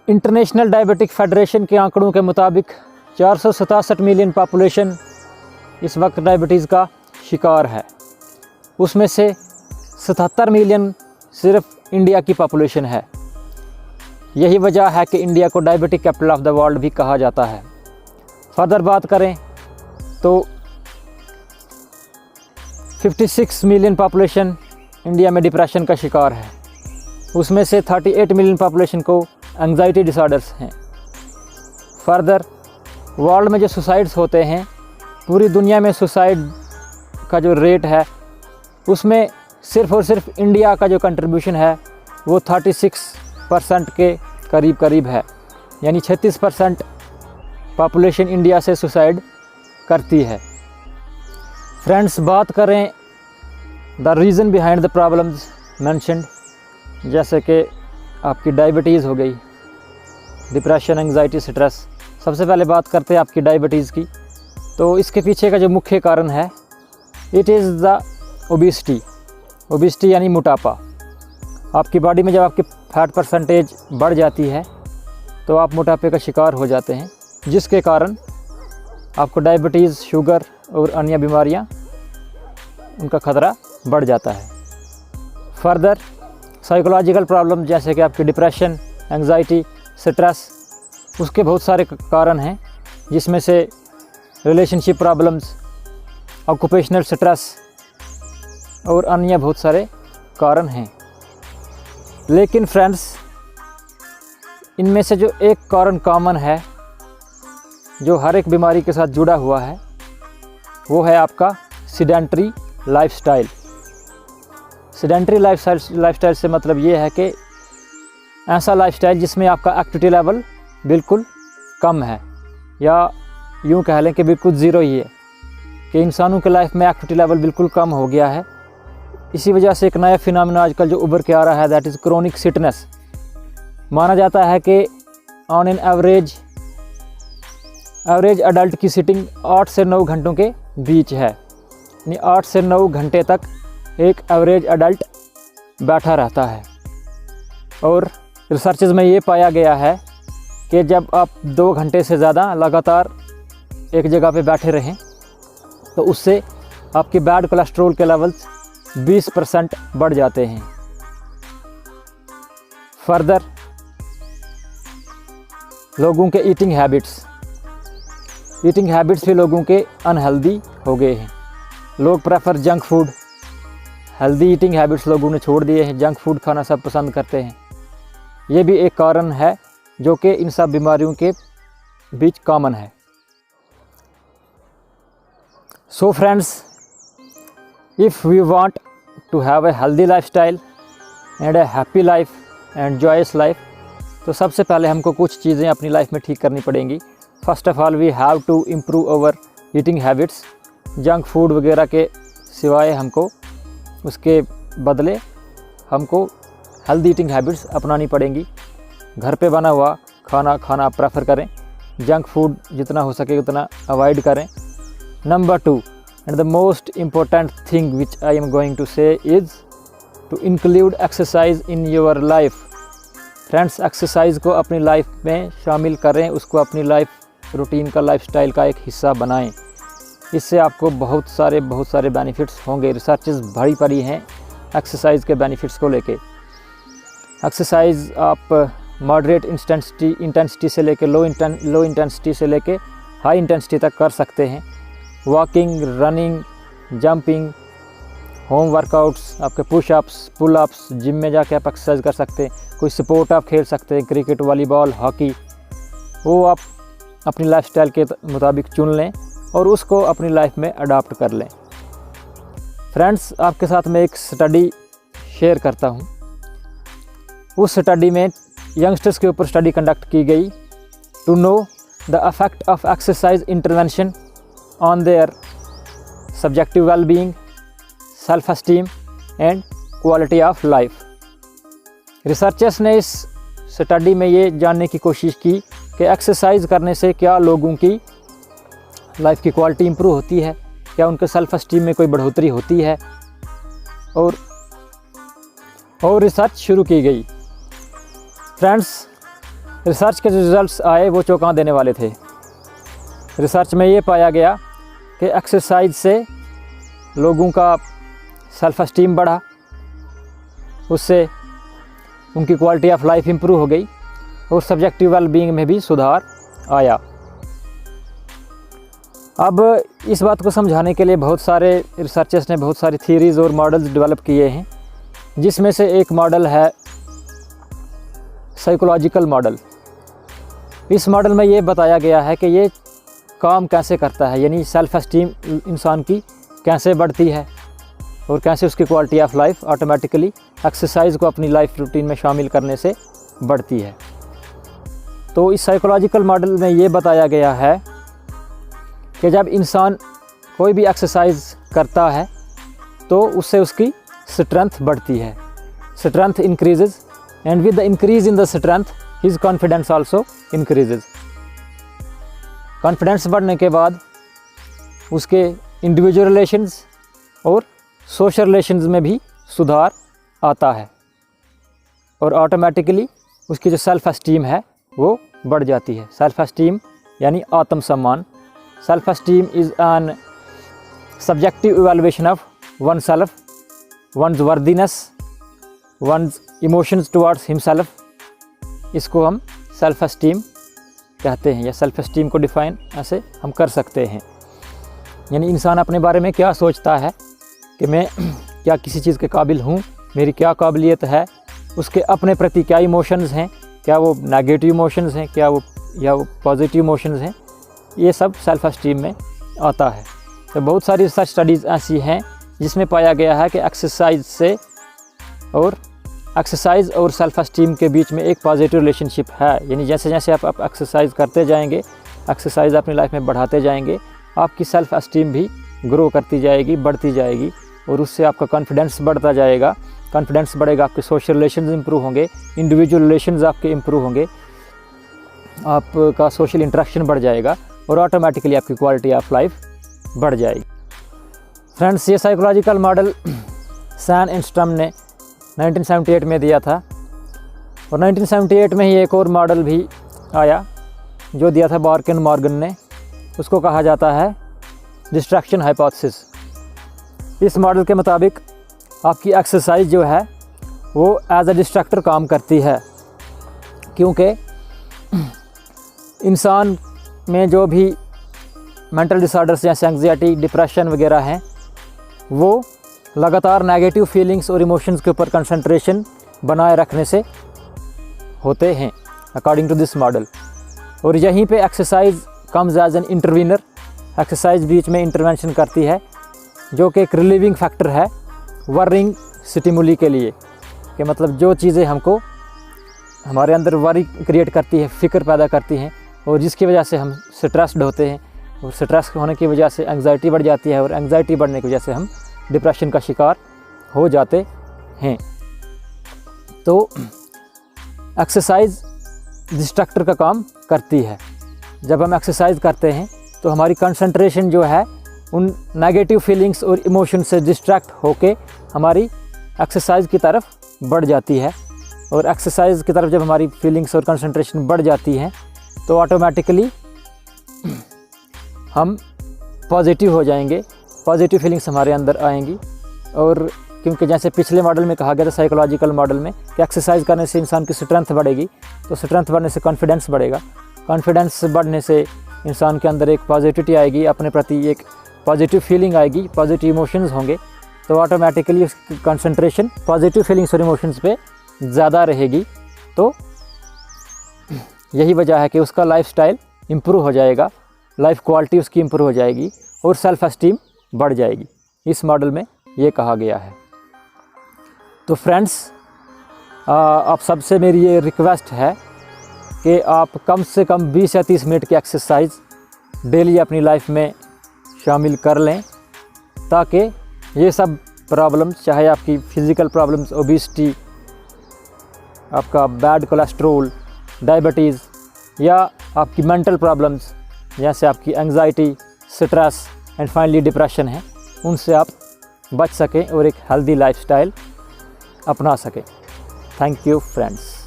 International diabetic federation के आंकड़ों के मुताबिक 467 मिलियन पॉपुलेशन इस वक्त डायबिटीज़ का शिकार है। उसमें से 77 मिलियन सिर्फ इंडिया की पॉपुलेशन है। यही वजह है कि इंडिया को diabetic capital of the world भी कहा जाता है। फर्दर बात करें तो 56 मिलियन पॉपुलेशन इंडिया में डिप्रेशन का शिकार है। उसमें से 38 मिलियन पॉपुलेशन को एंग्जाइटी डिसऑर्डर्स हैं। फर्दर वर्ल्ड में जो सुसाइड्स होते हैं, पूरी दुनिया में सुसाइड का जो रेट है उसमें सिर्फ़ और सिर्फ इंडिया का जो कंट्रीब्यूशन है वो 36% के करीब है। यानी 36% पॉपुलेशन इंडिया से सुसाइड करती है। फ्रेंड्स, बात करें the reason behind the problems mentioned, जैसे कि आपकी डायबिटीज़ हो गई, डिप्रेशन, एंग्जाइटी, स्ट्रेस। सबसे पहले बात करते हैं आपकी डायबिटीज़ की। तो इसके पीछे का जो मुख्य कारण है, इट इज़ द ओबिसिटी यानी मोटापा। आपकी बॉडी में जब आपकी फैट परसेंटेज बढ़ जाती है तो आप मोटापे का शिकार हो जाते हैं, जिसके कारण आपको डायबिटीज़, शुगर और अन्य बीमारियां, उनका ख़तरा बढ़ जाता है। फर्दर साइकोलॉजिकल प्रॉब्लम जैसे कि आपकी डिप्रेशन, एंग्जाइटी, स्ट्रेस, उसके बहुत सारे कारण हैं, जिसमें से रिलेशनशिप प्रॉब्लम्स, ऑक्यूपेशनल स्ट्रेस और अन्य बहुत सारे कारण हैं। लेकिन फ्रेंड्स, इनमें से जो एक कारण कॉमन है जो हर एक बीमारी के साथ जुड़ा हुआ है, वो है आपका सेडेंटरी लाइफस्टाइल। सेडेंटरी लाइफस्टाइल से मतलब ये है कि ऐसा लाइफस्टाइल जिसमें आपका एक्टिविटी लेवल बिल्कुल कम है, या यूँ कह लें कि बिल्कुल ज़ीरो ही है, कि इंसानों के लाइफ में एक्टिविटी लेवल बिल्कुल कम हो गया है। इसी वजह से एक नया फिनोमेना आजकल जो उभर के आ रहा है, दैट इज़ क्रोनिक सिकनेस। माना जाता है कि ऑन एन एवरेज अडल्ट की सिटिंग 8 से 9 घंटों के बीच है। यानी 8 से 9 घंटे तक एक एवरेज अडल्ट बैठा रहता है। और रिसर्चेज में ये पाया गया है कि जब आप 2 घंटे से ज़्यादा लगातार एक जगह पे बैठे रहें तो उससे आपकी बैड कोलेस्ट्रॉल के लेवल्स 20% बढ़ जाते हैं। फर्दर लोगों के ईटिंग हैबिट्स भी लोगों के अनहेल्दी हो गए हैं। लोग prefer junk food, healthy eating habits लोगों ने छोड़ दिए हैं, जंक फूड खाना सब पसंद करते हैं। ये भी एक कारण है जो कि इन सब बीमारियों के बीच कॉमन है। So friends, if we want to have a healthy lifestyle and a happy life and joyous life, तो सबसे पहले हमको कुछ चीज़ें अपनी लाइफ में ठीक करनी पड़ेंगी। First of all we have to improve our eating habits. Junk food वगैरह के सिवाय हमको, उसके बदले हमको हेल्दी ईटिंग हैबिट्स अपनानी पड़ेंगी। घर पे बना हुआ खाना खाना प्रेफर करें। जंक फूड जितना हो सके उतना अवॉइड करें। Number 2, and the most important thing which I am going to say is to include exercise in your life. Friends, exercise को अपनी लाइफ में शामिल करें, उसको अपनी लाइफ रूटीन का, लाइफस्टाइल का एक हिस्सा बनाएं। इससे आपको बहुत सारे बेनिफिट्स होंगे। रिसर्चेस भरी पड़ी हैं एक्सरसाइज के बेनिफिट्स को लेके। एक्सरसाइज आप मॉडरेट इंटेंसिटी से लेके लो इंटेंसिटी से लेके हाई इंटेंसिटी तक कर सकते हैं। Walking, running, jumping, home workouts, आपके पुशअप्स, पुलअप्स, जिम में जाके आप एक्सरसाइज कर सकते हैं। कोई स्पोर्ट आप खेल सकते हैं, क्रिकेट, वॉलीबॉल, हॉकी, वो आप अपनी लाइफस्टाइल के मुताबिक चुन लें और उसको अपनी लाइफ में अडॉप्ट कर लें। फ्रेंड्स, आपके साथ मैं एक स्टडी शेयर करता हूँ। उस स्टडी में यंगस्टर्स के ऊपर स्टडी कंडक्ट की गई to know the effect of exercise intervention on their subjective wellbeing, self esteem and quality of life. Researchers ने इस स्टडी में ये जानने की कोशिश की कि एक्सरसाइज करने से क्या लोगों की लाइफ की क्वालिटी इंप्रूव होती है, क्या उनके सेल्फ एस्टीम में कोई बढ़ोतरी होती है। और रिसर्च शुरू की गई। फ्रेंड्स, रिसर्च के जो रिज़ल्ट्स आए वो चौंका देने वाले थे। रिसर्च में ये पाया गया कि एक्सरसाइज से लोगों का सेल्फ़ एस्टीम बढ़ा, उससे उनकी क्वालिटी ऑफ लाइफ इम्प्रूव हो गई और सब्जेक्टिव वेलबींग में भी सुधार आया। अब इस बात को समझाने के लिए बहुत सारे रिसर्चर्स ने बहुत सारी थ्योरीज़ और मॉडल्स डेवलप किए हैं, जिसमें से एक मॉडल है साइकोलॉजिकल मॉडल। इस मॉडल में ये बताया गया है कि ये काम कैसे करता है, यानी सेल्फ़ एस्टीम इंसान की कैसे बढ़ती है और कैसे उसकी quality of life automatically exercise को अपनी लाइफ रूटीन में शामिल करने से बढ़ती है। तो इस साइकोलॉजिकल मॉडल में ये बताया गया है कि जब इंसान कोई भी एक्सरसाइज करता है तो उससे उसकी स्ट्रेंथ बढ़ती है, strength increases, and with the increase in the strength his confidence also increases. Confidence बढ़ने के बाद उसके इंडिविजुअल रिलेशंस और सोशल रिलेशंस में भी सुधार आता है और ऑटोमेटिकली उसकी जो सेल्फ़ एस्टीम है वो बढ़ जाती है। सेल्फ़ एस्टीम यानी आत्मसम्मान। Self esteem is an subjective evaluation of one self, one's worthiness, one's emotions towards himself. इसको हम सेल्फ़ एस्टीम कहते हैं, या सेल्फ़ एस्टीम को डिफ़ाइन ऐसे हम कर सकते हैं, यानी इंसान अपने बारे में क्या सोचता है कि मैं क्या किसी चीज़ के काबिल हूँ, मेरी क्या काबिलियत है, उसके अपने प्रति क्या इमोशंस हैं, क्या वो नेगेटिव इमोशंस हैं, क्या वो या वो पॉजिटिव इमोशंस हैं, ये सब सेल्फ़ एस्टीम में आता है। तो बहुत सारी रिसर्च स्टडीज़ ऐसी हैं जिसमें पाया गया है कि एक्सरसाइज और सेल्फ़ एस्टीम के बीच में एक पॉजिटिव रिलेशनशिप है। यानी जैसे जैसे आप एक्सरसाइज करते जाएंगे, एक्सरसाइज अपनी लाइफ में बढ़ाते जाएंगे, आपकी सेल्फ़ एस्टीम भी ग्रो करती जाएगी, बढ़ती जाएगी और उससे आपका कॉन्फिडेंस बढ़ता जाएगा। कॉन्फिडेंस बढ़ेगा, आपके सोशल रिलेशंस इंप्रूव होंगे, इंडिविजुअल रिलेशंस आपके इंप्रूव होंगे, आपका सोशल इंटरेक्शन बढ़ जाएगा और ऑटोमेटिकली आपकी क्वालिटी ऑफ लाइफ बढ़ जाएगी। फ्रेंड्स, ये psychological model Sonstroem ने 1978 में दिया था और 1978 में ही एक और मॉडल भी आया जो दिया था बार्किन मॉर्गन ने। उसको कहा जाता है डिस्ट्रैक्शन हाइपोथेसिस। इस मॉडल के मुताबिक आपकी एक्सरसाइज जो है वो एज अ डिस्ट्रैक्टर काम करती है, क्योंकि इंसान में जो भी मेंटल डिसऑर्डर्स जैसे एंग्जाइटी, डिप्रेशन वगैरह हैं, वो लगातार नेगेटिव फीलिंग्स और इमोशंस के ऊपर कंसंट्रेशन बनाए रखने से होते हैं अकॉर्डिंग टू दिस मॉडल। और यहीं पे exercise comes as an intervener. Exercise बीच में इंटरवेंशन करती है, जो कि एक रिलीविंग फैक्टर है वरिंग स्टिमुली के लिए, कि मतलब जो चीज़ें हमको हमारे अंदर वरी क्रिएट करती है, फ़िक्र पैदा करती हैं और जिसकी वजह से हम स्ट्रेस्ड होते हैं और स्ट्रेस होने की वजह से एंग्जाइटी बढ़ जाती है और एंग्जाइटी बढ़ने की वजह से हम डिप्रेशन का शिकार हो जाते हैं। तो एक्सरसाइज डिस्ट्रैक्टर का काम करती है। जब हम एक्सरसाइज करते हैं तो हमारी कंसंट्रेशन जो है उन नेगेटिव फीलिंग्स और इमोशन से डिस्ट्रैक्ट होके हमारी एक्सरसाइज की तरफ बढ़ जाती है और एक्सरसाइज की तरफ जब हमारी फीलिंग्स और कंसंट्रेशन बढ़ जाती हैं तो ऑटोमेटिकली हम पॉजिटिव हो जाएंगे, पॉजिटिव फीलिंग्स हमारे अंदर आएंगी। और क्योंकि जैसे पिछले मॉडल में कहा गया था, साइकोलॉजिकल मॉडल में, कि एक्सरसाइज करने से इंसान की स्ट्रेंथ बढ़ेगी, तो स्ट्रेंथ बढ़ने से कॉन्फिडेंस बढ़ेगा, कॉन्फिडेंस बढ़ने से इंसान के अंदर एक पॉजिटिविटी आएगी, अपने प्रति एक पॉजिटिव फीलिंग आएगी, पॉजिटिव इमोशंस होंगे, तो ऑटोमेटिकली उसकी कंसंट्रेशन पॉजिटिव फीलिंग्स और इमोशंस पे ज़्यादा रहेगी। तो यही वजह है कि उसका लाइफस्टाइल इम्प्रूव हो जाएगा, लाइफ क्वालिटी उसकी इम्प्रूव हो जाएगी और सेल्फ एस्टीम बढ़ जाएगी। इस मॉडल में ये कहा गया है। तो फ्रेंड्स, आप सबसे मेरी ये रिक्वेस्ट है कि आप कम से कम 20 या 30 मिनट की एक्सरसाइज डेली अपनी लाइफ में शामिल कर लें, ताकि ये सब प्रॉब्लम्स, चाहे आपकी फ़िज़िकल प्रॉब्लम्स, ओबेसिटी, आपका बैड कोलेस्ट्रोल, डायबिटीज़, या आपकी मेंटल प्रॉब्लम्स जैसे आपकी anxiety, stress and finally depression है, उनसे आप बच सकें और एक हेल्दी लाइफस्टाइल अपना सकें। Thank you friends.